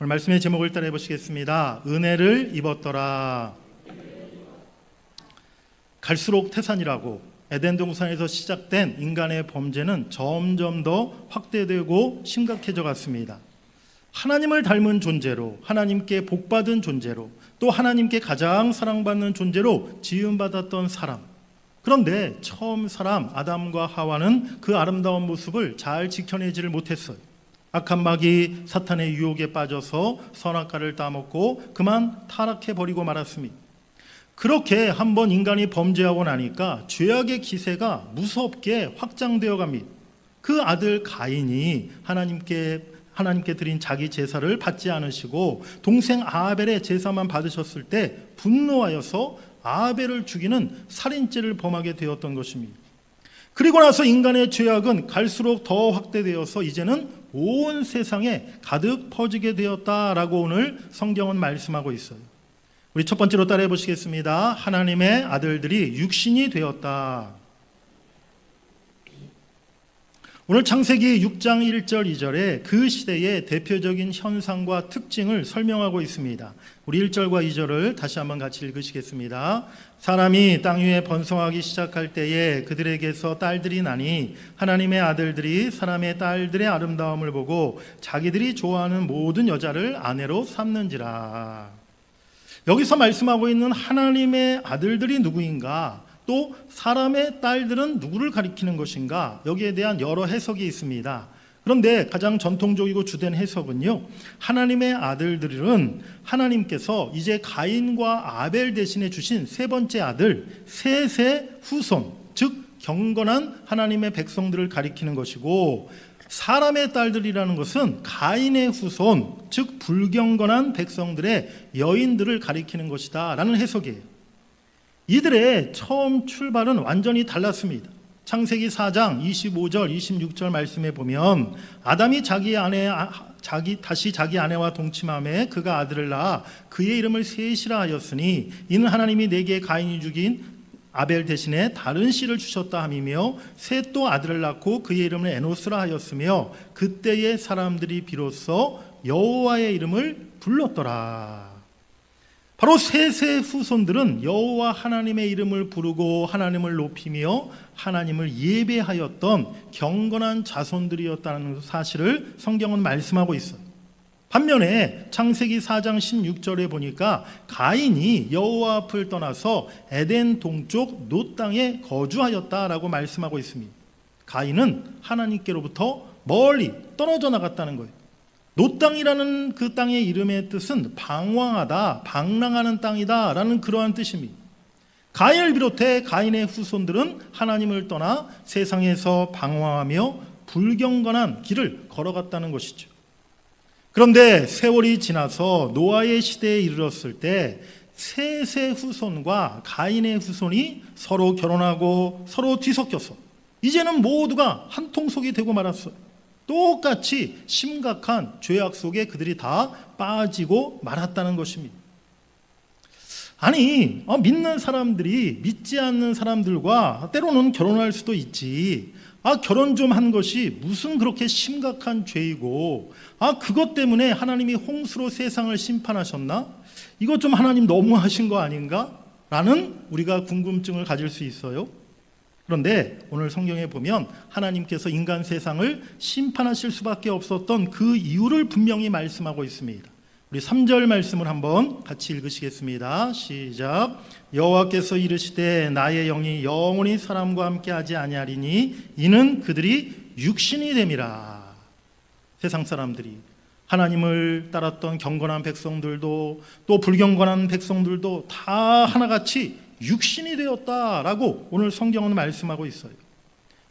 오늘 말씀의 제목을 따라해 보시겠습니다. 은혜를 입었더라. 갈수록 태산이라고 에덴 동산에서 시작된 인간의 범죄는 점점 더 확대되고 심각해져 갔습니다. 하나님을 닮은 존재로, 하나님께 복받은 존재로, 또 하나님께 가장 사랑받는 존재로 지음받았던 사람. 그런데 처음 사람 아담과 하와는 그 아름다운 모습을 잘 지켜내지를 못했어요. 악한 마귀 사탄의 유혹에 빠져서 선악과를 따먹고 그만 타락해버리고 말았습니다. 그렇게 한번 인간이 범죄하고 나니까 죄악의 기세가 무섭게 확장되어 갑니다. 그 아들 가인이 하나님께 드린 자기 제사를 받지 않으시고 동생 아벨의 제사만 받으셨을 때 분노하여서 아벨을 죽이는 살인죄를 범하게 되었던 것입니다. 그리고 나서 인간의 죄악은 갈수록 더 확대되어서 이제는 온 세상에 가득 퍼지게 되었다라고 오늘 성경은 말씀하고 있어요. 우리 첫 번째로 따라해 보시겠습니다. 하나님의 아들들이 육신이 되었다. 오늘 창세기 6장 1절 2절에 그 시대의 대표적인 현상과 특징을 설명하고 있습니다. 우리 1절과 2절을 다시 한번 같이 읽으시겠습니다. 사람이 땅 위에 번성하기 시작할 때에 그들에게서 딸들이 나니 하나님의 아들들이 사람의 딸들의 아름다움을 보고 자기들이 좋아하는 모든 여자를 아내로 삼는지라. 여기서 말씀하고 있는 하나님의 아들들이 누구인가? 또 사람의 딸들은 누구를 가리키는 것인가? 여기에 대한 여러 해석이 있습니다. 그런데 가장 전통적이고 주된 해석은요, 하나님의 아들들은 하나님께서 이제 가인과 아벨 대신에 주신 세 번째 아들 셋의 후손, 즉 경건한 하나님의 백성들을 가리키는 것이고, 사람의 딸들이라는 것은 가인의 후손, 즉 불경건한 백성들의 여인들을 가리키는 것이다 라는 해석이에요. 이들의 처음 출발은 완전히 달랐습니다. 창세기 4장 25절 26절 말씀에 보면 아담이 다시 자기 아내와 동침하매 그가 아들을 낳아 그의 이름을 셋이라 하였으니 이는 하나님이 내게 가인이 죽인 아벨 대신에 다른 씨를 주셨다 함이며 셋도 아들을 낳고 그의 이름을 에노스라 하였으며 그때의 사람들이 비로소 여호와의 이름을 불렀더라. 바로 셋의 후손들은 여호와 하나님의 이름을 부르고 하나님을 높이며 하나님을 예배하였던 경건한 자손들이었다는 사실을 성경은 말씀하고 있어요. 반면에 창세기 4장 16절에 보니까 가인이 여호와 앞을 떠나서 에덴 동쪽 놋 땅에 거주하였다라고 말씀하고 있습니다. 가인은 하나님께로부터 멀리 떨어져 나갔다는 거예요. 놋 땅이라는 그 땅의 이름의 뜻은 방황하다, 방랑하는 땅이다 라는 그러한 뜻입니다. 가인을 비롯해 가인의 후손들은 하나님을 떠나 세상에서 방황하며 불경건한 길을 걸어갔다는 것이죠. 그런데 세월이 지나서 노아의 시대에 이르렀을 때 셋의 후손과 가인의 후손이 서로 결혼하고 서로 뒤섞여서 이제는 모두가 한 통속이 되고 말았어요. 똑같이 심각한 죄악 속에 그들이 다 빠지고 말았다는 것입니다. 아니, 믿는 사람들이 믿지 않는 사람들과 때로는 결혼할 수도 있지. 결혼 좀 한 것이 무슨 그렇게 심각한 죄이고, 그것 때문에 하나님이 홍수로 세상을 심판하셨나? 이거 좀 하나님 너무하신 거 아닌가? 라는 우리가 궁금증을 가질 수 있어요. 그런데 오늘 성경에 보면 하나님께서 인간 세상을 심판하실 수밖에 없었던 그 이유를 분명히 말씀하고 있습니다. 우리 3절 말씀을 한번 같이 읽으시겠습니다. 시작. 여호와께서 이르시되 나의 영이 영원히 사람과 함께 하지 아니하리니 이는 그들이 육신이 됨이라. 세상 사람들이 하나님을 따랐던 경건한 백성들도 또 불경건한 백성들도 다 하나같이 육신이 되었다라고 오늘 성경은 말씀하고 있어요.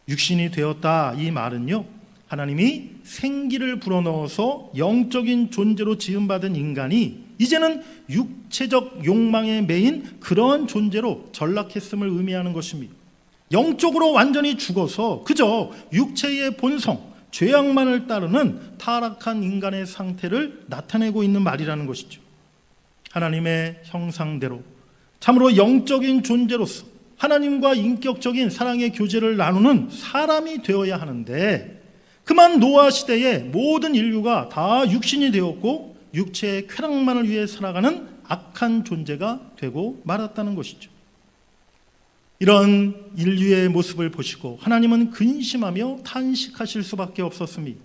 육신이 되었다 이 말은요, 하나님이 생기를 불어넣어서 영적인 존재로 지음받은 인간이 이제는 육체적 욕망에 매인 그런 존재로 전락했음을 의미하는 것입니다. 영적으로 완전히 죽어서 그저 육체의 본성, 죄악만을 따르는 타락한 인간의 상태를 나타내고 있는 말이라는 것이죠. 하나님의 형상대로 참으로 영적인 존재로서 하나님과 인격적인 사랑의 교제를 나누는 사람이 되어야 하는데, 그만 노아 시대에 모든 인류가 다 육신이 되었고 육체의 쾌락만을 위해 살아가는 악한 존재가 되고 말았다는 것이죠. 이런 인류의 모습을 보시고 하나님은 근심하며 탄식하실 수밖에 없었습니다.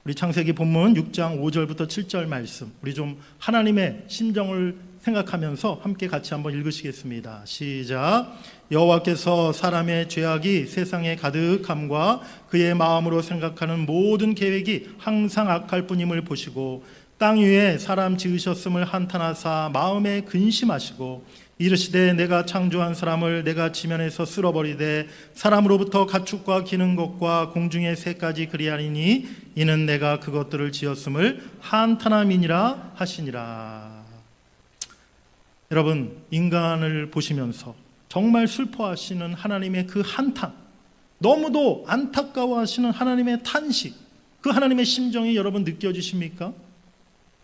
우리 창세기 본문 6장 5절부터 7절 말씀, 우리 좀 하나님의 심정을 생각하면서 함께 같이 한번 읽으시겠습니다. 시작. 여호와께서 사람의 죄악이 세상에 가득함과 그의 마음으로 생각하는 모든 계획이 항상 악할 뿐임을 보시고 땅 위에 사람 지으셨음을 한탄하사 마음에 근심하시고 이르시되 내가 창조한 사람을 내가 지면에서 쓸어버리되 사람으로부터 가축과 기는 것과 공중의 새까지 그리하리니 이는 내가 그것들을 지었음을 한탄함이니라 하시니라. 여러분, 인간을 보시면서 정말 슬퍼하시는 하나님의 그 한탄, 너무도 안타까워하시는 하나님의 탄식, 그 하나님의 심정이 여러분 느껴지십니까?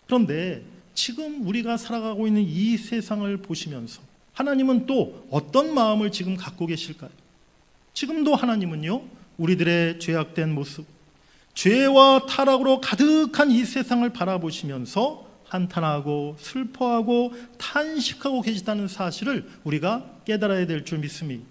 그런데 지금 우리가 살아가고 있는 이 세상을 보시면서 하나님은 또 어떤 마음을 지금 갖고 계실까요? 지금도 하나님은요, 우리들의 죄악된 모습, 죄와 타락으로 가득한 이 세상을 바라보시면서 한탄하고 슬퍼하고 탄식하고 계시다는 사실을 우리가 깨달아야 될 줄 믿습니다.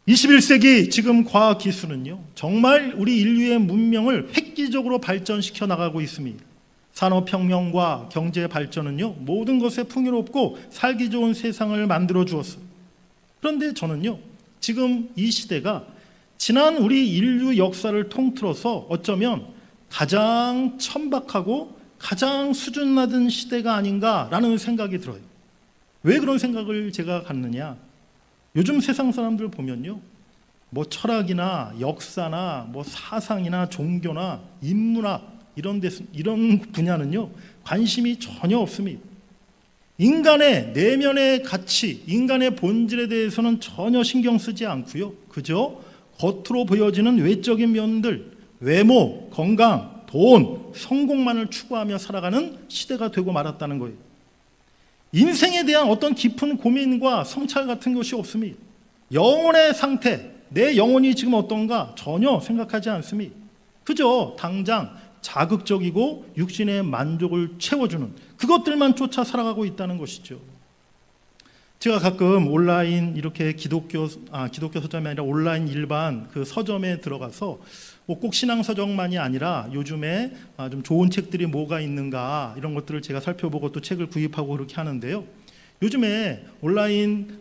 21세기 지금 과학기술은요, 정말 우리 인류의 문명을 획기적으로 발전시켜 나가고 있습니다. 산업혁명과 경제발전은요, 모든 것에 풍요롭고 살기 좋은 세상을 만들어 주었어요. 그런데 저는요, 지금 이 시대가 지난 우리 인류 역사를 통틀어서 어쩌면 가장 천박하고 가장 수준 낮은 시대가 아닌가라는 생각이 들어요. 왜 그런 생각을 제가 갖느냐? 요즘 세상 사람들 보면요, 뭐 철학이나 역사나 뭐 사상이나 종교나 인문학 이런 분야는요, 관심이 전혀 없습니다. 인간의 내면의 가치, 인간의 본질에 대해서는 전혀 신경 쓰지 않고요, 그저 겉으로 보여지는 외적인 면들, 외모, 건강, 돈, 성공만을 추구하며 살아가는 시대가 되고 말았다는 거예요. 인생에 대한 어떤 깊은 고민과 성찰 같은 것이 없습니다. 영혼의 상태, 내 영혼이 지금 어떤가 전혀 생각하지 않습니다. 그저 당장 자극적이고 육신의 만족을 채워주는 그것들만 쫓아 살아가고 있다는 것이죠. 제가 가끔 온라인 이렇게 기독교 서점이 아니라 온라인 일반 그 서점에 들어가서 뭐 꼭 신앙 서적만이 아니라 요즘에 좀 좋은 책들이 뭐가 있는가 이런 것들을 제가 살펴보고 또 책을 구입하고 그렇게 하는데요. 요즘에 온라인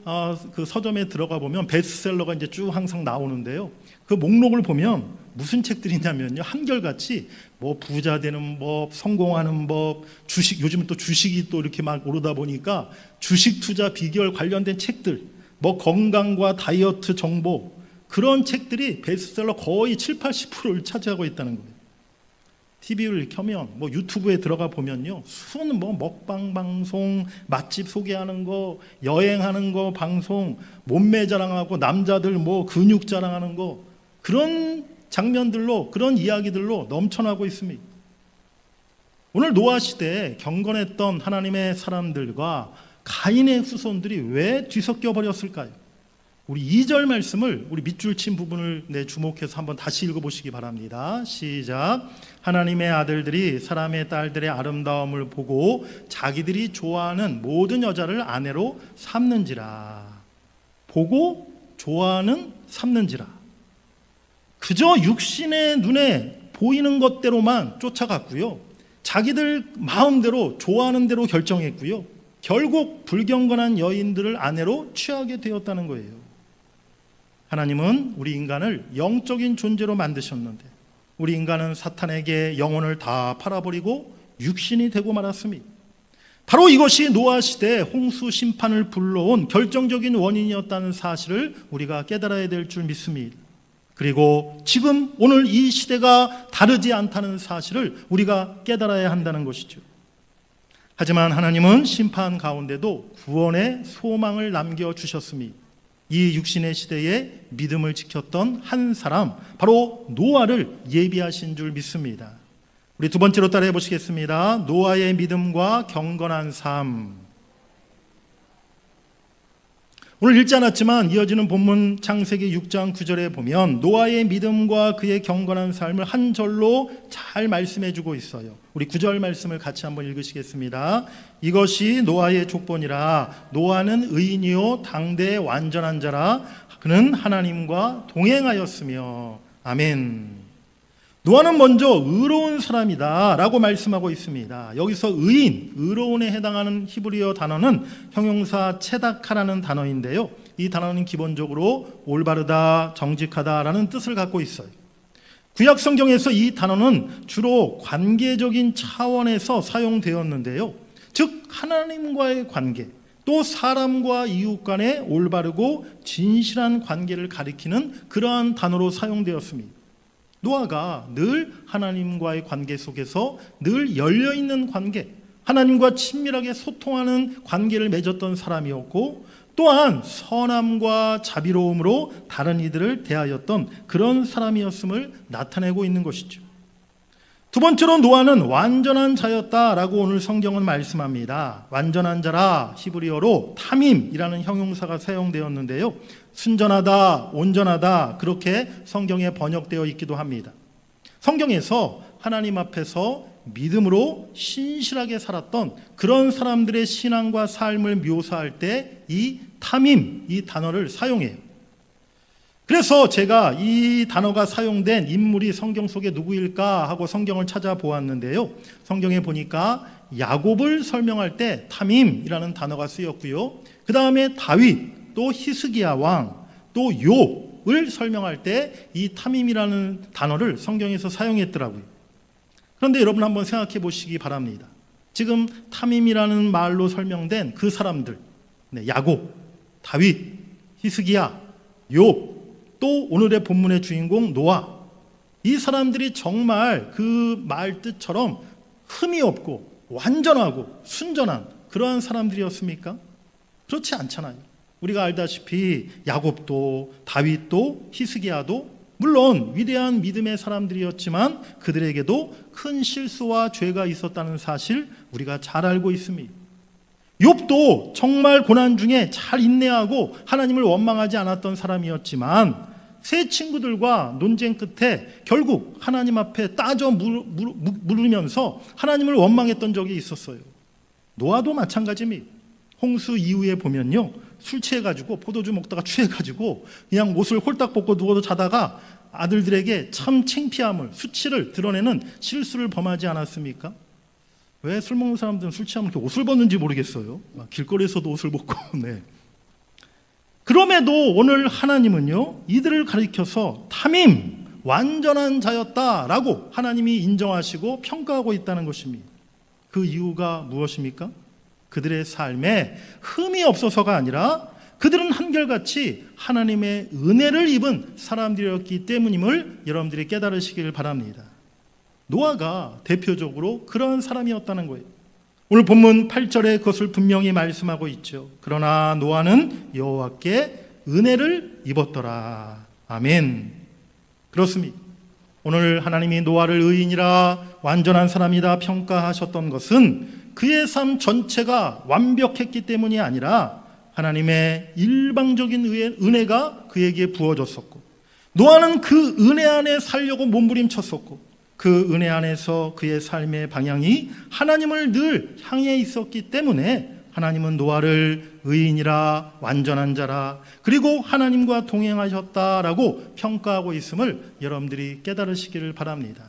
그 서점에 들어가 보면 베스트셀러가 이제 쭉 항상 나오는데요. 그 목록을 보면 무슨 책들이 있냐면요, 한결같이 뭐 부자 되는 법, 성공하는 법, 주식, 요즘은 또 주식이 또 이렇게 막 오르다 보니까 주식 투자 비결 관련된 책들, 뭐 건강과 다이어트 정보, 그런 책들이 베스트셀러 거의 7, 80%를 차지하고 있다는 거예요. TV를 켜면 뭐 유튜브에 들어가 보면요, 수는 뭐 먹방 방송, 맛집 소개하는 거, 여행하는 거 방송, 몸매 자랑하고 남자들 뭐 근육 자랑하는 거, 그런 장면들로, 그런 이야기들로 넘쳐나고 있습니다. 오늘 노아 시대에 경건했던 하나님의 사람들과 가인의 후손들이 왜 뒤섞여 버렸을까요? 우리 2절 말씀을, 우리 밑줄 친 부분을 주목해서 한번 다시 읽어보시기 바랍니다. 시작. 하나님의 아들들이 사람의 딸들의 아름다움을 보고 자기들이 좋아하는 모든 여자를 아내로 삼는지라. 보고 좋아하는 삼는지라. 그저 육신의 눈에 보이는 것대로만 쫓아갔고요, 자기들 마음대로 좋아하는 대로 결정했고요, 결국 불경건한 여인들을 아내로 취하게 되었다는 거예요. 하나님은 우리 인간을 영적인 존재로 만드셨는데 우리 인간은 사탄에게 영혼을 다 팔아버리고 육신이 되고 말았습니다. 바로 이것이 노아 시대 홍수 심판을 불러온 결정적인 원인이었다는 사실을 우리가 깨달아야 될 줄 믿습니다. 그리고 지금 오늘 이 시대가 다르지 않다는 사실을 우리가 깨달아야 한다는 것이죠. 하지만 하나님은 심판 가운데도 구원의 소망을 남겨주셨습니다. 이 육신의 시대에 믿음을 지켰던 한 사람, 바로 노아를 예비하신 줄 믿습니다. 우리 두 번째로 따라해 보시겠습니다. 노아의 믿음과 경건한 삶. 오늘 읽지 않았지만 이어지는 본문 창세기 6장 9절에 보면 노아의 믿음과 그의 경건한 삶을 한 절로 잘 말씀해 주고 있어요. 우리 9절 말씀을 같이 한번 읽으시겠습니다. 이것이 노아의 족본이라. 노아는 의인이요 당대의 완전한 자라. 그는 하나님과 동행하였으며. 아멘. 노아는 먼저 의로운 사람이다 라고 말씀하고 있습니다. 여기서 의인, 의로운에 해당하는 히브리어 단어는 형용사 체다카라는 단어인데요, 이 단어는 기본적으로 올바르다, 정직하다라는 뜻을 갖고 있어요. 구약 성경에서 이 단어는 주로 관계적인 차원에서 사용되었는데요, 즉 하나님과의 관계, 또 사람과 이웃 간의 올바르고 진실한 관계를 가리키는 그러한 단어로 사용되었습니다. 노아가 늘 하나님과의 관계 속에서 늘 열려있는 관계, 하나님과 친밀하게 소통하는 관계를 맺었던 사람이었고, 또한 선함과 자비로움으로 다른 이들을 대하였던 그런 사람이었음을 나타내고 있는 것이죠. 두 번째로 노아는 완전한 자였다라고 오늘 성경은 말씀합니다. 완전한 자라 히브리어로 타밈이라는 형용사가 사용되었는데요, 순전하다, 온전하다, 그렇게 성경에 번역되어 있기도 합니다. 성경에서 하나님 앞에서 믿음으로 신실하게 살았던 그런 사람들의 신앙과 삶을 묘사할 때 이 타밈, 이 단어를 사용해요. 그래서 제가 이 단어가 사용된 인물이 성경 속에 누구일까 하고 성경을 찾아보았는데요, 성경에 보니까 야곱을 설명할 때 타밈이라는 단어가 쓰였고요, 그 다음에 다윗, 또 히스기야 왕, 또 욥을 설명할 때 이 타밈이라는 단어를 성경에서 사용했더라고요. 그런데 여러분 한번 생각해 보시기 바랍니다. 지금 타밈이라는 말로 설명된 그 사람들, 야곱, 다윗, 히스기야, 욥, 또 오늘의 본문의 주인공 노아, 이 사람들이 정말 그 말 뜻처럼 흠이 없고 완전하고 순전한 그러한 사람들이었습니까? 그렇지 않잖아요. 우리가 알다시피 야곱도 다윗도 히스기야도 물론 위대한 믿음의 사람들이었지만 그들에게도 큰 실수와 죄가 있었다는 사실 우리가 잘 알고 있습니다. 욥도 정말 고난 중에 잘 인내하고 하나님을 원망하지 않았던 사람이었지만 세 친구들과 논쟁 끝에 결국 하나님 앞에 따져 물으면서 하나님을 원망했던 적이 있었어요. 노아도 마찬가지입니다. 홍수 이후에 보면요, 술 취해가지고 포도주 먹다가 취해가지고 그냥 옷을 홀딱 벗고 누워도 자다가 아들들에게 참 창피함을, 수치를 드러내는 실수를 범하지 않았습니까? 왜 술 먹는 사람들은 술 취하면 이렇게 옷을 벗는지 모르겠어요. 길거리에서도 옷을 벗고. 네. 그럼에도 오늘 하나님은요, 이들을 가리켜서 타밈, 완전한 자였다라고 하나님이 인정하시고 평가하고 있다는 것입니다. 그 이유가 무엇입니까? 그들의 삶에 흠이 없어서가 아니라 그들은 한결같이 하나님의 은혜를 입은 사람들이었기 때문임을 여러분들이 깨달으시길 바랍니다. 노아가 대표적으로 그런 사람이었다는 거예요. 오늘 본문 8절에 그것을 분명히 말씀하고 있죠. 그러나 노아는 여호와께 은혜를 입었더라. 아멘. 그렇습니다. 오늘 하나님이 노아를 의인이라 완전한 사람이다 평가하셨던 것은 그의 삶 전체가 완벽했기 때문이 아니라 하나님의 일방적인 은혜가 그에게 부어졌었고, 노아는 그 은혜 안에 살려고 몸부림쳤었고, 그 은혜 안에서 그의 삶의 방향이 하나님을 늘 향해 있었기 때문에 하나님은 노아를 의인이라 완전한 자라 그리고 하나님과 동행하셨다라고 평가하고 있음을 여러분들이 깨달으시기를 바랍니다.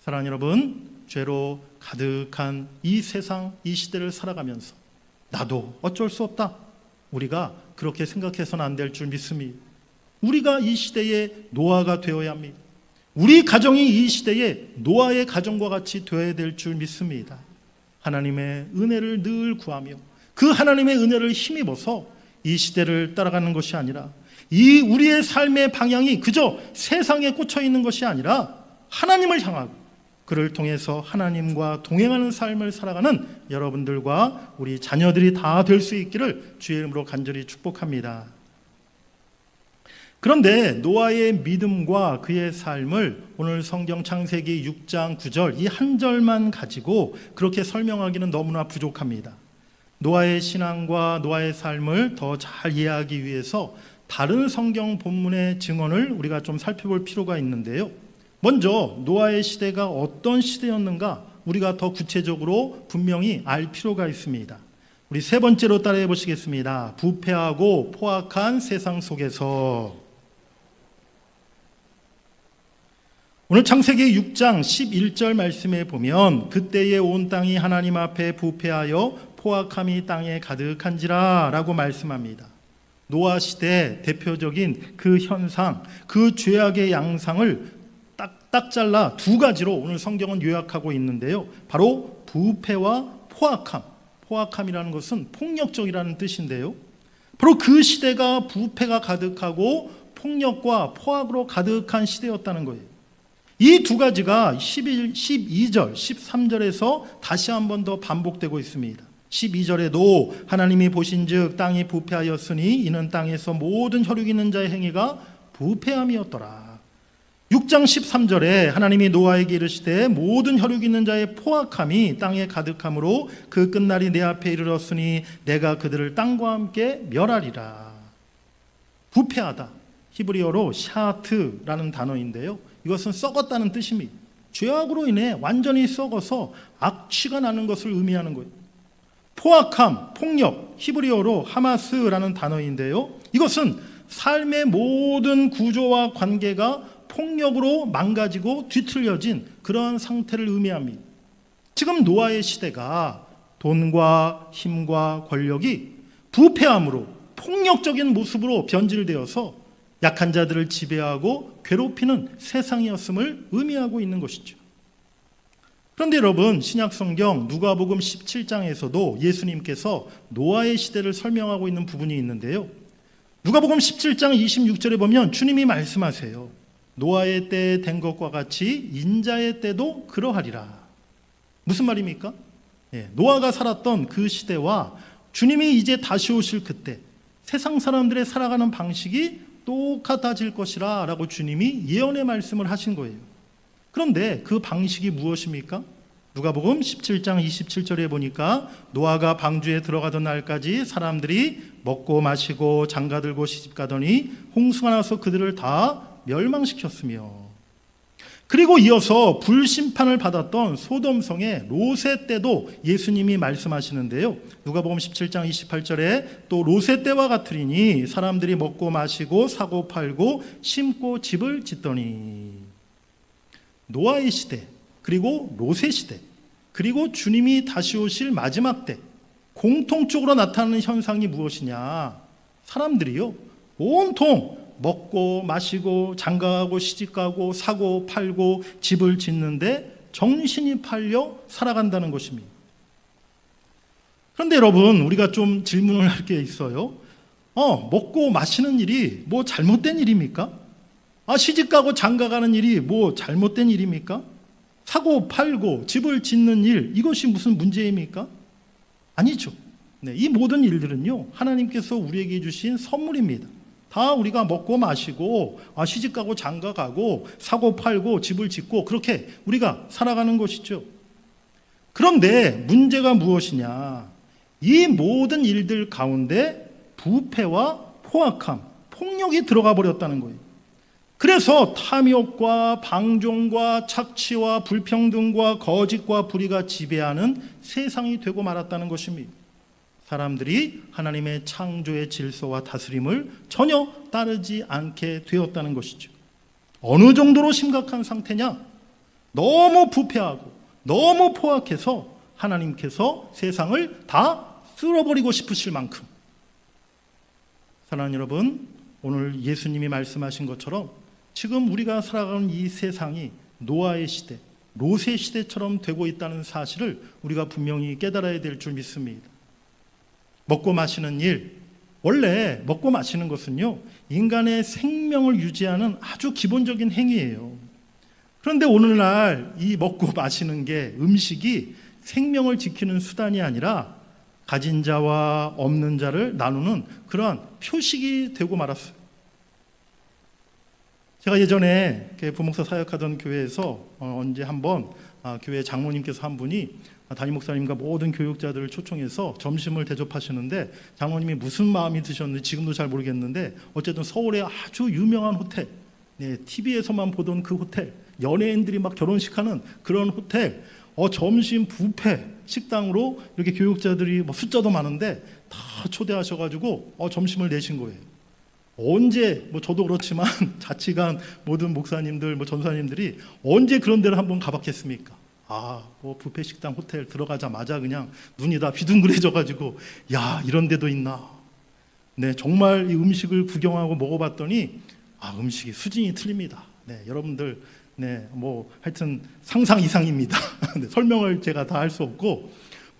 사랑하는 여러분, 죄로 가득한 이 세상, 이 시대를 살아가면서 나도 어쩔 수 없다, 우리가 그렇게 생각해서는 안 될 줄 믿습니다. 우리가 이 시대의 노아가 되어야 합니다. 우리 가정이 이 시대에 노아의 가정과 같이 되어야 될 줄 믿습니다. 하나님의 은혜를 늘 구하며 그 하나님의 은혜를 힘입어서 이 시대를 따라가는 것이 아니라, 이 우리의 삶의 방향이 그저 세상에 꽂혀 있는 것이 아니라 하나님을 향하고 그를 통해서 하나님과 동행하는 삶을 살아가는 여러분들과 우리 자녀들이 다 될 수 있기를 주의 이름으로 간절히 축복합니다. 그런데 노아의 믿음과 그의 삶을 오늘 성경 창세기 6장 9절 이 한 절만 가지고 그렇게 설명하기는 너무나 부족합니다. 노아의 신앙과 노아의 삶을 더 잘 이해하기 위해서 다른 성경 본문의 증언을 우리가 좀 살펴볼 필요가 있는데요. 먼저 노아의 시대가 어떤 시대였는가 우리가 더 구체적으로 분명히 알 필요가 있습니다. 우리 세 번째로 따라해 보시겠습니다. 부패하고 포악한 세상 속에서. 오늘 창세기 6장 11절 말씀에 보면 그때에 온 땅이 하나님 앞에 부패하여 포악함이 땅에 가득한지라 라고 말씀합니다. 노아 시대 대표적인 그 현상, 그 죄악의 양상을 딱 잘라 두 가지로 오늘 성경은 요약하고 있는데요. 바로 부패와 포악함. 포악함이라는 것은 폭력적이라는 뜻인데요. 바로 그 시대가 부패가 가득하고 폭력과 포악으로 가득한 시대였다는 거예요. 이 두 가지가 12절, 13절에서 다시 한 번 더 반복되고 있습니다. 12절에도 하나님이 보신즉 땅이 부패하였으니 이는 땅에서 모든 혈육 있는 자의 행위가 부패함이었더라. 6장 13절에 하나님이 노아에게 이르시되 모든 혈육 있는 자의 포악함이 땅에 가득함으로 그 끝날이 내 앞에 이르렀으니 내가 그들을 땅과 함께 멸하리라. 부패하다, 히브리어로 샤트라는 단어인데요. 이것은 썩었다는 뜻입니다. 죄악으로 인해 완전히 썩어서 악취가 나는 것을 의미하는 거예요. 포악함, 폭력, 히브리어로 하마스라는 단어인데요. 이것은 삶의 모든 구조와 관계가 폭력으로 망가지고 뒤틀려진 그러한 상태를 의미합니다. 지금 노아의 시대가 돈과 힘과 권력이 부패함으로 폭력적인 모습으로 변질되어서 약한 자들을 지배하고 괴롭히는 세상이었음을 의미하고 있는 것이죠. 그런데 여러분, 신약성경 누가복음 17장에서도 예수님께서 노아의 시대를 설명하고 있는 부분이 있는데요. 누가복음 17장 26절에 보면 주님이 말씀하세요. 노아의 때에 된 것과 같이 인자의 때도 그러하리라. 무슨 말입니까? 노아가 살았던 그 시대와 주님이 이제 다시 오실 그때 세상 사람들의 살아가는 방식이 똑같아질 것이라 라고 주님이 예언의 말씀을 하신 거예요. 그런데 그 방식이 무엇입니까? 누가복음 17장 27절에 보니까 노아가 방주에 들어가던 날까지 사람들이 먹고 마시고 장가들고 시집가더니 홍수가 나서 그들을 다 멸망시켰으며, 그리고 이어서 불심판을 받았던 소돔성의 롯의 때도 예수님이 말씀하시는데요. 누가복음 17장 28절에 또 롯의 때와 같으리니 사람들이 먹고 마시고 사고 팔고 심고 집을 짓더니. 노아의 시대, 그리고 롯의 시대, 그리고 주님이 다시 오실 마지막 때 공통적으로 나타나는 현상이 무엇이냐? 사람들이요, 온통 먹고 마시고 장가가고 시집가고 사고 팔고 집을 짓는데 정신이 팔려 살아간다는 것입니다. 그런데 여러분, 우리가 좀 질문을 할 게 있어요. 먹고 마시는 일이 뭐 잘못된 일입니까? 시집가고 장가가는 일이 뭐 잘못된 일입니까? 사고 팔고 집을 짓는 일, 이것이 무슨 문제입니까? 아니죠. 이 모든 일들은요, 하나님께서 우리에게 주신 선물입니다. 다 우리가 먹고 마시고 시집가고 장가가고 사고 팔고 집을 짓고 그렇게 우리가 살아가는 것이죠. 그런데 문제가 무엇이냐? 이 모든 일들 가운데 부패와 포악함, 폭력이 들어가 버렸다는 거예요. 그래서 탐욕과 방종과 착취와 불평등과 거짓과 불의가 지배하는 세상이 되고 말았다는 것입니다. 사람들이 하나님의 창조의 질서와 다스림을 전혀 따르지 않게 되었다는 것이죠. 어느 정도로 심각한 상태냐? 너무 부패하고 너무 포악해서 하나님께서 세상을 다 쓸어버리고 싶으실 만큼. 사랑하는 여러분, 오늘 예수님이 말씀하신 것처럼 지금 우리가 살아가는 이 세상이 노아의 시대, 롯의 시대처럼 되고 있다는 사실을 우리가 분명히 깨달아야 될 줄 믿습니다. 먹고 마시는 일, 원래 먹고 마시는 것은요, 인간의 생명을 유지하는 아주 기본적인 행위예요. 그런데 오늘날 이 먹고 마시는 게, 음식이 생명을 지키는 수단이 아니라 가진 자와 없는 자를 나누는 그러한 표식이 되고 말았어요. 제가 예전에 부목사 사역하던 교회에서 언제 한번 교회 장로님께서 한 분이 담임 목사님과 모든 교육자들을 초청해서 점심을 대접하시는데 장로님이 무슨 마음이 드셨는지 지금도 잘 모르겠는데 어쨌든 서울의 아주 유명한 호텔, TV에서만 보던 그 호텔, 연예인들이 막 결혼식하는 그런 호텔, 점심 뷔페 식당으로 이렇게 교육자들이 숫자도 많은데 다 초대하셔가지고 점심을 내신 거예요. 언제 저도 그렇지만 자치관 모든 목사님들 전사님들이 언제 그런 데를 한번 가봤겠습니까? 뷔페 식당 호텔 들어가자마자 그냥 눈이 다 비둥그레져가지고 야, 이런 데도 있나? 네, 정말 이 음식을 구경하고 먹어봤더니 음식이 수준이 틀립니다. 네, 여러분들 하여튼 상상 이상입니다. 네, 설명을 제가 다 할 수 없고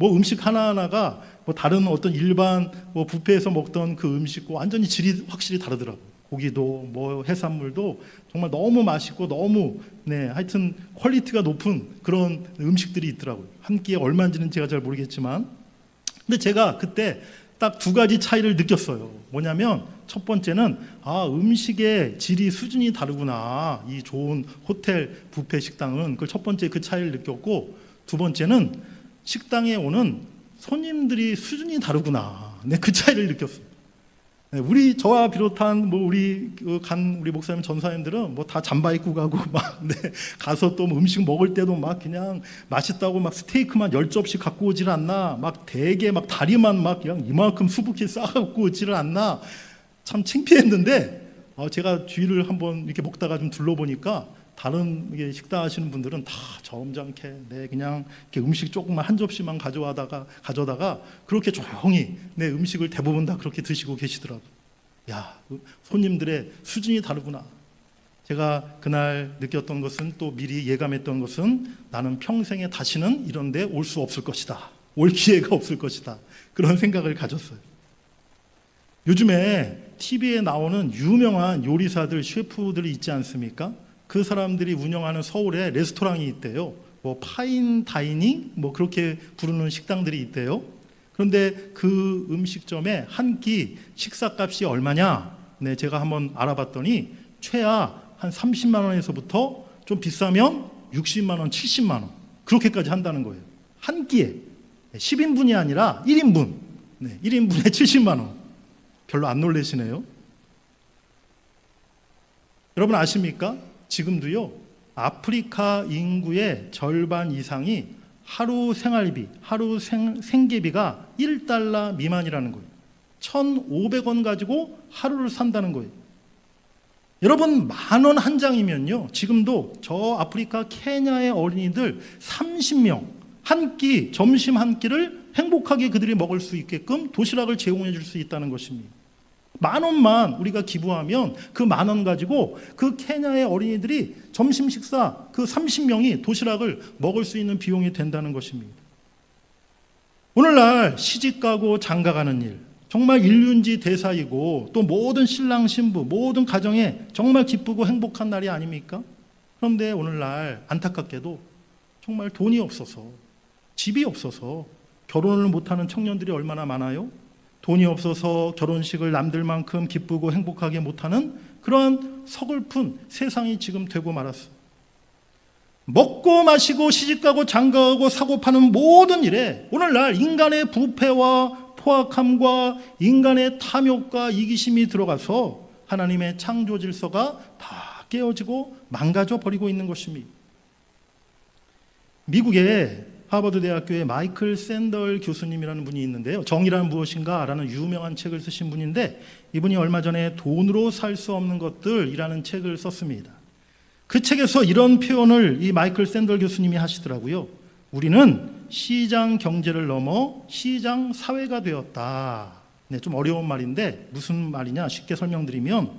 음식 하나하나가 다른 어떤 일반 뷔페에서 먹던 그 음식과 완전히 질이 확실히 다르더라고요. 고기도 해산물도 정말 너무 맛있고 너무 하여튼 퀄리티가 높은 그런 음식들이 있더라고요. 한 끼에 얼마인지는 제가 잘 모르겠지만 근데 제가 그때 딱 두 가지 차이를 느꼈어요. 뭐냐면 첫 번째는 음식의 질이 수준이 다르구나. 이 좋은 호텔 뷔페 식당은 그걸 첫 번째 그 차이를 느꼈고 두 번째는 식당에 오는 손님들이 수준이 다르구나. 그 차이를 느꼈어요. 저와 비롯한 우리 목사님 전사님들은 다 잠바 입고 가고 가서 또 음식 먹을 때도 그냥 맛있다고 스테이크만 10접시 갖고 오질 않나, 대게 다리만 그냥 이만큼 수북히 싸갖고 오지를 않나. 참 창피했는데 제가 주위를 한번 이렇게 먹다가 좀 둘러보니까 다른 식당 하시는 분들은 다 점잖게 그냥 이렇게 음식 조금만 한 접시만 가져다가 그렇게 조용히 음식을 대부분 다 그렇게 드시고 계시더라고요. 야, 손님들의 수준이 다르구나. 제가 그날 느꼈던 것은 또 미리 예감했던 것은 나는 평생에 다시는 이런 데 올 수 없을 것이다. 올 기회가 없을 것이다. 그런 생각을 가졌어요. 요즘에 TV에 나오는 유명한 요리사들, 셰프들이 있지 않습니까? 그 사람들이 운영하는 서울에 레스토랑이 있대요. 파인 다이닝 그렇게 부르는 식당들이 있대요. 그런데 그 음식점에 한 끼 식사값이 얼마냐? 제가 한번 알아봤더니 최하 한 30만 원에서부터 좀 비싸면 60만 원, 70만 원 그렇게까지 한다는 거예요. 한 끼에 10인분이 아니라 1인분. 1인분에 70만 원. 별로 안 놀라시네요. 여러분 아십니까? 지금도요, 아프리카 인구의 절반 이상이 하루 생활비, 하루 생계비가 1달러 미만이라는 거예요. 1,500원 가지고 하루를 산다는 거예요. 여러분, 10,000원 한 장이면요, 지금도 저 아프리카 케냐의 어린이들 30명, 한 끼, 점심 한 끼를 행복하게 그들이 먹을 수 있게끔 도시락을 제공해 줄 수 있다는 것입니다. 10,000원만 우리가 기부하면 그 10,000원 가지고 그 케냐의 어린이들이 점심 식사 그 30명이 도시락을 먹을 수 있는 비용이 된다는 것입니다. 오늘날 시집가고 장가가는 일, 정말 일륜지 대사이고 또 모든 신랑 신부 모든 가정에 정말 기쁘고 행복한 날이 아닙니까? 그런데 오늘날 안타깝게도 정말 돈이 없어서, 집이 없어서 결혼을 못하는 청년들이 얼마나 많아요? 돈이 없어서 결혼식을 남들만큼 기쁘고 행복하게 못하는 그러한 서글픈 세상이 지금 되고 말았어요. 먹고 마시고 시집가고 장가가고 사고 파는 모든 일에 오늘날 인간의 부패와 포악함과 인간의 탐욕과 이기심이 들어가서 하나님의 창조 질서가 다 깨어지고 망가져 버리고 있는 것입니다. 미국의 하버드 대학교의 마이클 샌덜 교수님이라는 분이 있는데요. 정의란 무엇인가? 라는 유명한 책을 쓰신 분인데 이분이 얼마 전에 돈으로 살 수 없는 것들이라는 책을 썼습니다. 그 책에서 이런 표현을 이 마이클 샌덜 교수님이 하시더라고요. 우리는 시장 경제를 넘어 시장 사회가 되었다. 좀 어려운 말인데 무슨 말이냐 쉽게 설명드리면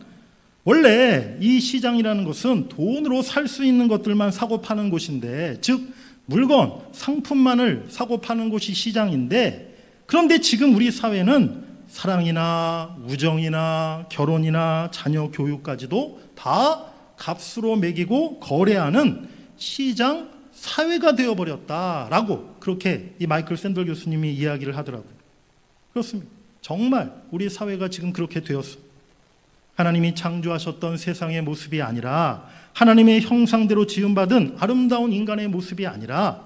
원래 이 시장이라는 것은 돈으로 살 수 있는 것들만 사고 파는 곳인데 즉 물건, 상품만을 사고 파는 곳이 시장인데 그런데 지금 우리 사회는 사랑이나 우정이나 결혼이나 자녀 교육까지도 다 값으로 매기고 거래하는 시장 사회가 되어버렸다라고 그렇게 이 마이클 샌들 교수님이 이야기를 하더라고요. 그렇습니다. 정말 우리 사회가 지금 그렇게 되었어요. 하나님이 창조하셨던 세상의 모습이 아니라 하나님의 형상대로 지음받은 아름다운 인간의 모습이 아니라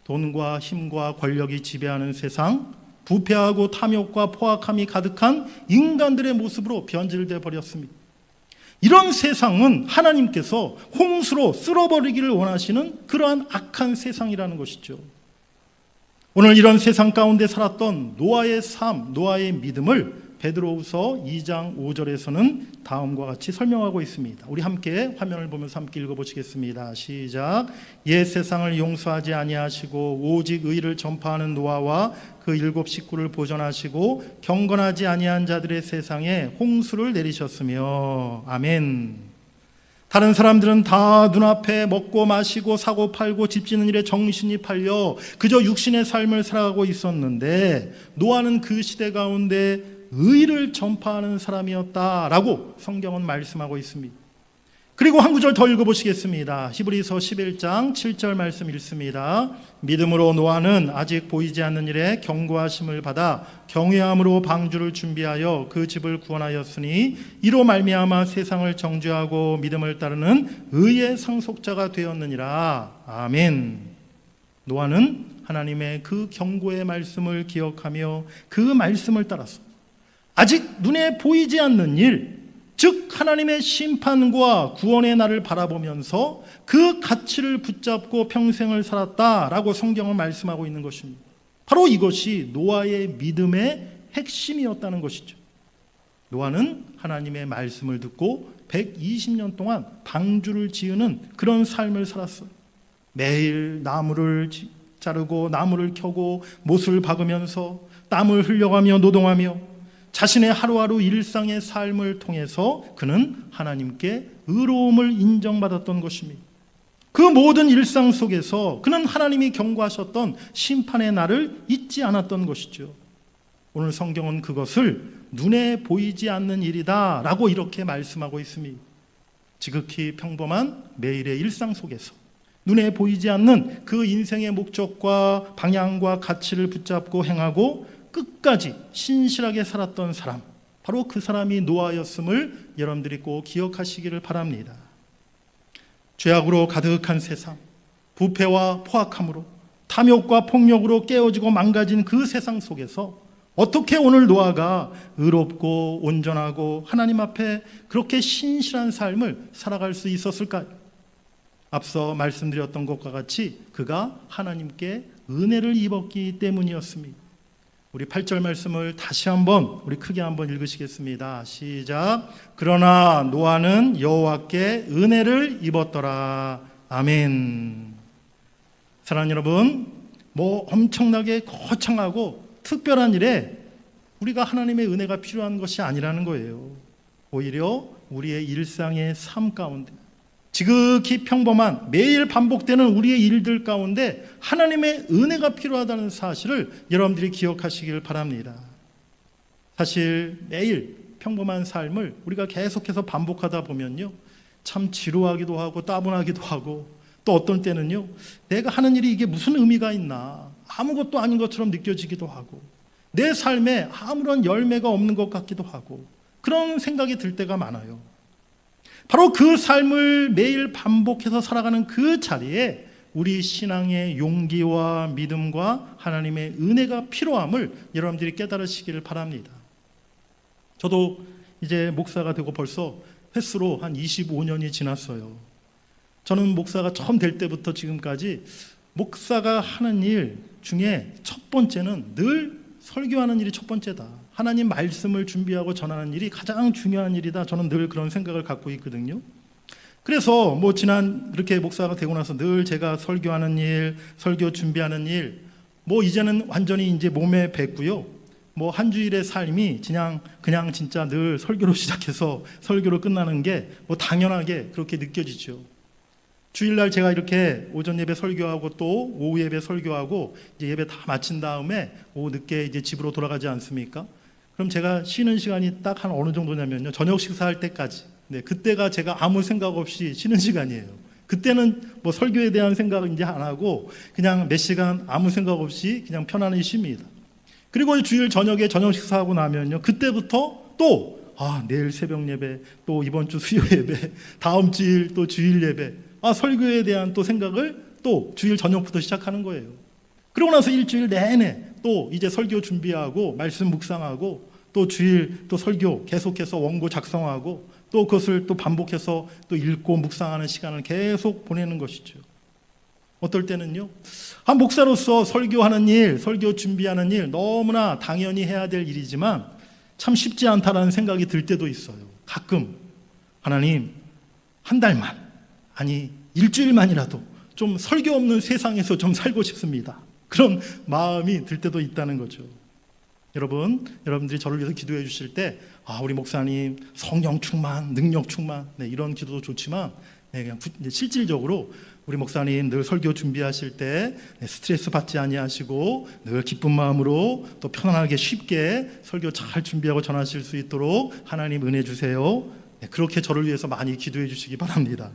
돈과 힘과 권력이 지배하는 세상, 부패하고 탐욕과 포악함이 가득한 인간들의 모습으로 변질돼 버렸습니다. 이런 세상은 하나님께서 홍수로 쓸어버리기를 원하시는 그러한 악한 세상이라는 것이죠. 오늘 이런 세상 가운데 살았던 노아의 삶, 노아의 믿음을 베드로후서 2장 5절에서는 다음과 같이 설명하고 있습니다. 우리 함께 화면을 보면서 함께 읽어보시겠습니다. 시작. 옛 세상을 용서하지 아니하시고 오직 의를 전파하는 노아와 그 7 식구를 보존하시고 경건하지 아니한 자들의 세상에 홍수를 내리셨으며. 아멘. 다른 사람들은 다 눈앞에 먹고 마시고 사고 팔고 집 짓는 일에 정신이 팔려 그저 육신의 삶을 살아가고 있었는데 노아는 그 시대 가운데 의를 전파하는 사람이었다라고 성경은 말씀하고 있습니다. 그리고 한 구절 더 읽어보시겠습니다. 히브리서 11장 7절 말씀 읽습니다. 믿음으로 노아는 아직 보이지 않는 일에 경고하심을 받아 경외함으로 방주를 준비하여 그 집을 구원하였으니 이로 말미암아 세상을 정죄하고 믿음을 따르는 의의 상속자가 되었느니라. 아멘. 노아는 하나님의 그 경고의 말씀을 기억하며 그 말씀을 따라서 아직 눈에 보이지 않는 일, 즉 하나님의 심판과 구원의 날을 바라보면서 그 가치를 붙잡고 평생을 살았다라고 성경은 말씀하고 있는 것입니다. 바로 이것이 노아의 믿음의 핵심이었다는 것이죠. 노아는 하나님의 말씀을 듣고 120년 동안 방주를 지으는 그런 삶을 살았어요. 매일 나무를 자르고 나무를 켜고 못을 박으면서 땀을 흘려가며 노동하며 자신의 하루하루 일상의 삶을 통해서 그는 하나님께 의로움을 인정받았던 것입니다. 그 모든 일상 속에서 그는 하나님이 경고하셨던 심판의 날을 잊지 않았던 것이죠. 오늘 성경은 그것을 눈에 보이지 않는 일이다 라고 이렇게 말씀하고 있습니다. 지극히 평범한 매일의 일상 속에서 눈에 보이지 않는 그 인생의 목적과 방향과 가치를 붙잡고 행하고 끝까지 신실하게 살았던 사람, 바로 그 사람이 노아였음을 여러분들이 꼭 기억하시기를 바랍니다. 죄악으로 가득한 세상, 부패와 포악함으로 탐욕과 폭력으로 깨어지고 망가진 그 세상 속에서 어떻게 오늘 노아가 의롭고 온전하고 하나님 앞에 그렇게 신실한 삶을 살아갈 수 있었을까요? 앞서 말씀드렸던 것과 같이 그가 하나님께 은혜를 입었기 때문이었습니다. 우리 8절 말씀을 다시 한번 우리 크게 한번 읽으시겠습니다. 시작. 그러나 노아는 여호와께 은혜를 입었더라. 아멘. 사랑하는 여러분, 엄청나게 거창하고 특별한 일에 우리가 하나님의 은혜가 필요한 것이 아니라는 거예요. 오히려 우리의 일상의 삶 가운데 지극히 평범한 매일 반복되는 우리의 일들 가운데 하나님의 은혜가 필요하다는 사실을 여러분들이 기억하시길 바랍니다. 사실 매일 평범한 삶을 우리가 계속해서 반복하다 보면요, 참 지루하기도 하고 따분하기도 하고 또 어떤 때는요, 내가 하는 일이 이게 무슨 의미가 있나, 아무것도 아닌 것처럼 느껴지기도 하고 내 삶에 아무런 열매가 없는 것 같기도 하고 그런 생각이 들 때가 많아요. 바로 그 삶을 매일 반복해서 살아가는 그 자리에 우리 신앙의 용기와 믿음과 하나님의 은혜가 필요함을 여러분들이 깨달으시기를 바랍니다. 저도 이제 목사가 되고 벌써 횟수로 한 25년이 지났어요. 저는 목사가 처음 될 때부터 지금까지 목사가 하는 일 중에 첫 번째는 늘 설교하는 일이 첫 번째다. 하나님 말씀을 준비하고 전하는 일이 가장 중요한 일이다. 저는 늘 그런 생각을 갖고 있거든요. 그래서 지난 이렇게 목사가 되고 나서 늘 제가 설교하는 일, 설교 준비하는 일, 이제는 완전히 이제 몸에 뱄고요. 한 주일의 삶이 그냥 진짜 늘 설교로 시작해서 설교로 끝나는 게 당연하게 그렇게 느껴지죠. 주일날 제가 이렇게 오전 예배 설교하고 또 오후 예배 설교하고 이제 예배 다 마친 다음에 오후 늦게 이제 집으로 돌아가지 않습니까? 그럼 제가 쉬는 시간이 딱 한 어느 정도냐면요, 저녁 식사할 때까지. 네, 그때가 제가 아무 생각 없이 쉬는 시간이에요. 그때는 설교에 대한 생각은 이제 안 하고 그냥 몇 시간 아무 생각 없이 그냥 편안히 쉽니다. 그리고 주일 저녁에 저녁 식사하고 나면요, 그때부터 또 내일 새벽 예배, 또 이번 주 수요 예배, 다음 주일 또 주일 예배, 설교에 대한 또 생각을 또 주일 저녁부터 시작하는 거예요. 그러고 나서 일주일 내내 또 이제 설교 준비하고 말씀 묵상하고 또 주일 또 설교 계속해서 원고 작성하고 또 그것을 또 반복해서 또 읽고 묵상하는 시간을 계속 보내는 것이죠. 어떨 때는요, 목사로서 설교하는 일, 설교 준비하는 일 너무나 당연히 해야 될 일이지만 참 쉽지 않다라는 생각이 들 때도 있어요. 가끔 하나님, 한 달만, 아니 일주일만이라도 좀 설교 없는 세상에서 좀 살고 싶습니다. 그런 마음이 들 때도 있다는 거죠. 여러분들이 저를 위해서 기도해 주실 때 우리 목사님 성령 충만, 능력 충만, 이런 기도도 좋지만 그냥 실질적으로 우리 목사님 늘 설교 준비하실 때 스트레스 받지 아니하시고 늘 기쁜 마음으로 또 편안하게 쉽게 설교 잘 준비하고 전하실 수 있도록 하나님 은혜 주세요. 그렇게 저를 위해서 많이 기도해 주시기 바랍니다.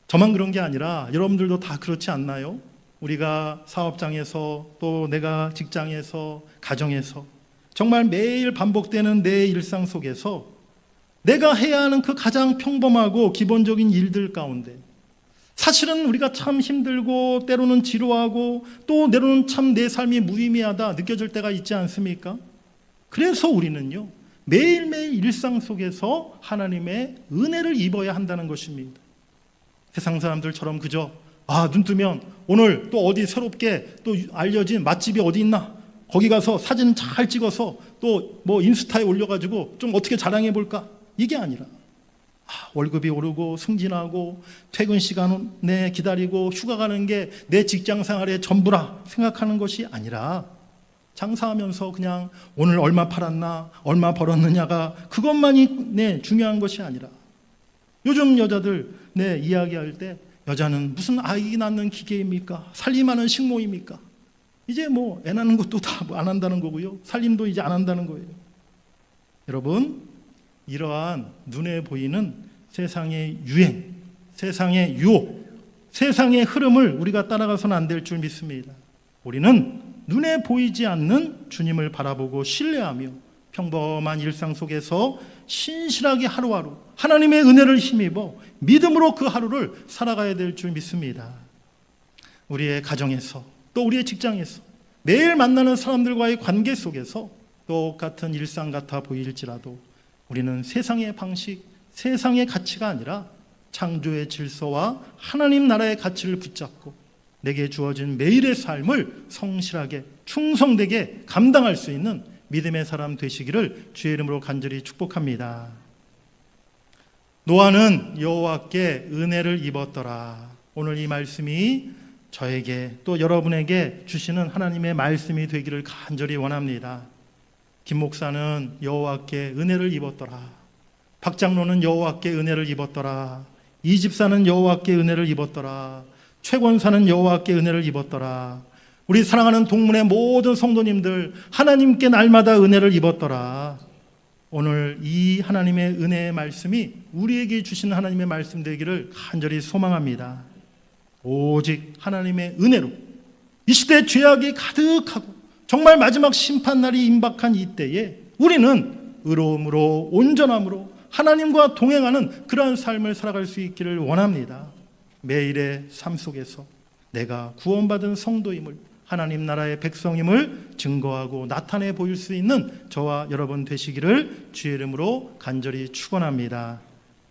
저만 그런 게 아니라 여러분들도 다 그렇지 않나요? 우리가 사업장에서 또 내가 직장에서 가정에서 정말 매일 반복되는 내 일상 속에서 내가 해야 하는 그 가장 평범하고 기본적인 일들 가운데 사실은 우리가 참 힘들고 때로는 지루하고 또 때로는 참 내 삶이 무의미하다 느껴질 때가 있지 않습니까? 그래서 우리는요, 매일매일 일상 속에서 하나님의 은혜를 입어야 한다는 것입니다. 세상 사람들처럼 그저 눈 뜨면 오늘 또 어디 새롭게 또 알려진 맛집이 어디 있나, 거기 가서 사진 잘 찍어서 또 뭐 인스타에 올려가지고 좀 어떻게 자랑해 볼까, 이게 아니라 월급이 오르고 승진하고 퇴근 시간에 기다리고 휴가 가는 게 내 직장 생활의 전부라 생각하는 것이 아니라 장사하면서 그냥 오늘 얼마 팔았나 얼마 벌었느냐가 그것만이 중요한 것이 아니라, 요즘 여자들 이야기할 때 여자는 무슨 아이 낳는 기계입니까? 살림하는 식모입니까? 이제 뭐 애 낳는 것도 다 안 한다는 거고요, 살림도 이제 안 한다는 거예요. 여러분, 이러한 눈에 보이는 세상의 유행, 세상의 유혹, 세상의 흐름을 우리가 따라가서는 안 될 줄 믿습니다. 우리는 눈에 보이지 않는 주님을 바라보고 신뢰하며 평범한 일상 속에서 신실하게 하루하루 하나님의 은혜를 힘입어 믿음으로 그 하루를 살아가야 될 줄 믿습니다. 우리의 가정에서 또 우리의 직장에서 매일 만나는 사람들과의 관계 속에서 똑같은 일상 같아 보일지라도 우리는 세상의 방식, 세상의 가치가 아니라 창조의 질서와 하나님 나라의 가치를 붙잡고 내게 주어진 매일의 삶을 성실하게 충성되게 감당할 수 있는 믿음의 사람 되시기를 주의 이름으로 간절히 축복합니다. 노아는 여호와께 은혜를 입었더라. 오늘 이 말씀이 저에게 또 여러분에게 주시는 하나님의 말씀이 되기를 간절히 원합니다. 김 목사는 여호와께 은혜를 입었더라. 박 장로는 여호와께 은혜를 입었더라. 이 집사는 여호와께 은혜를 입었더라. 최 권사는 여호와께 은혜를 입었더라. 우리 사랑하는 동문의 모든 성도님들 하나님께 날마다 은혜를 입었더라. 오늘 이 하나님의 은혜의 말씀이 우리에게 주시는 하나님의 말씀 되기를 간절히 소망합니다. 오직 하나님의 은혜로 이 시대 죄악이 가득하고 정말 마지막 심판날이 임박한 이때에 우리는 의로움으로 온전함으로 하나님과 동행하는 그러한 삶을 살아갈 수 있기를 원합니다. 매일의 삶 속에서 내가 구원받은 성도임을, 하나님 나라의 백성임을 증거하고 나타내 보일 수 있는 저와 여러분 되시기를 주의 이름으로 간절히 축원합니다.